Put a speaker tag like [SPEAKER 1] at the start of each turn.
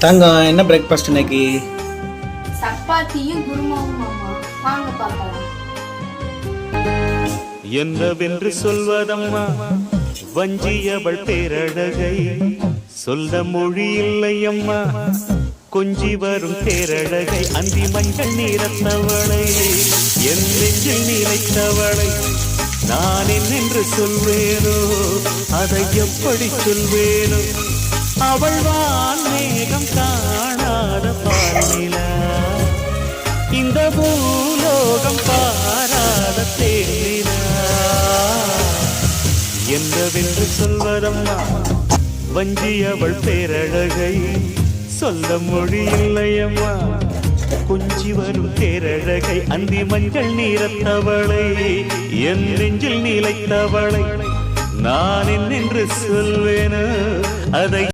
[SPEAKER 1] தங்கம் என்ன பிரேக்ஃபாஸ்ட் இன்னைக்கு?
[SPEAKER 2] சப்பாத்தியும் குருமாவும் மாமா. வாங்க பார்க்கலாம்.
[SPEAKER 3] என்னவென்று சொல்வதம்மா வஞ்சியவள் பேரழகை, சொல்ல மொழி இல்லையம்மா கொஞ்சி வரும் பேரழகை. அந்தி மஞ்சள் நீரத்தவளை, என் நெஞ்சில் நிலைத்தவளை நான் என்னென்று சொல்வேனோ, அதை எப்படி சொல்வேனோ. அவள் வான் மேகம் காணாத பாலிலா, இந்த பூலோகம் பாராத தேனிலா. என்னவென்று சொல்வதம்மா வஞ்சியவள் பேரழகை, சொல்ல மொழி இல்லையம்மா கொஞ்சி வரும் பேரழகை. அந்தி மஞ்சள் நீரத்தவளை, என் நெஞ்சில் நிலைத்தவளை நான் என்னென்று சொல்வேனோ, அதை